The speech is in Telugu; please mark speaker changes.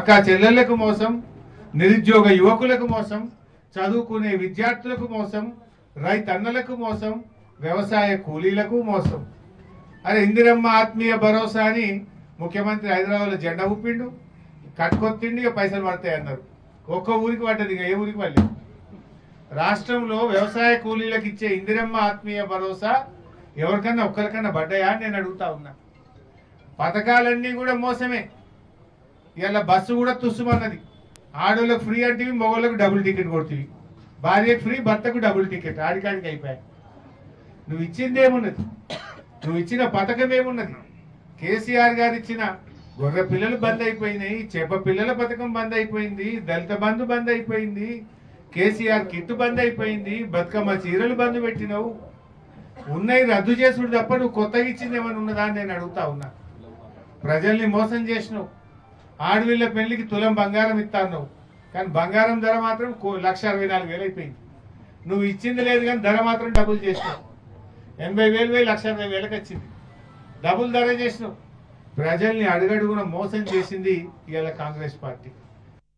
Speaker 1: అక్క చెల్లెళ్లకు మోసం, నిరుద్యోగ యువకులకు మోసం, చదువుకునే విద్యార్థులకు మోసం, రైతన్నలకు మోసం, వ్యవసాయ కూలీలకు మోసం. అరే ఇందిరమ్మ ఆత్మీయ భరోసా అని ముఖ్యమంత్రి హైదరాబాద్లో జెండా ఊపిండు, కట్టుకొత్తిండి, ఇక పైసలు పడతాయి అన్నారు. ఒక్క ఊరికి పడ్డది, ఇక ఏ ఊరికి పడలేదు. రాష్ట్రంలో వ్యవసాయ కూలీలకు ఇచ్చే ఇందిరమ్మ ఆత్మీయ భరోసా ఎవరికన్నా ఒక్కరికన్నా పడ్డాయా అని నేను అడుగుతా ఉన్నా. పథకాలన్నీ కూడా మోసమే. ఇలా బస్సు కూడా తుస్సుమన్నది. ఆడోళ్ళకు ఫ్రీ అంటే మగవాళ్ళకు డబుల్ టికెట్ కొడుతుంది, భార్యకు ఫ్రీ, భర్తకు డబుల్ టికెట్. ఆడికాడికి అయిపోయాయి. నువ్వు ఇచ్చింది ఏమున్నది? నువ్వు ఇచ్చిన పథకం ఏమున్నది? కేసీఆర్ గారు ఇచ్చిన గొర్రె పిల్లలు బంద్ అయిపోయినాయి, చేప పిల్లల పథకం బంద్ అయిపోయింది, దళిత బంధు బంద్ అయిపోయింది, కేసీఆర్ కిట్ బంద్ అయిపోయింది, బతుకమ్మ చీరలు బంద్ పెట్టినావు. ఉన్నాయి రద్దు చేసుడు తప్ప నువ్వు కొత్తగా ఇచ్చింది ఏమైనా ఉన్నదా అని నేను అడుగుతా ఉన్నా. ప్రజల్ని మోసం చేసినావు. ఆడవిళ్ళ పెళ్లికి తులం బంగారం ఇస్తాన్నావు, కానీ బంగారం ధర మాత్రం 1,64,000 అయిపోయింది. నువ్వు ఇచ్చింది లేదు కానీ ధర మాత్రం డబుల్ చేసినావు. 80,000 పోయి 1,60,000కి వచ్చింది. డబుల్ ధర చేసినావు. ప్రజల్ని అడుగడుగున మోసం చేసింది ఇవాళ కాంగ్రెస్ పార్టీ.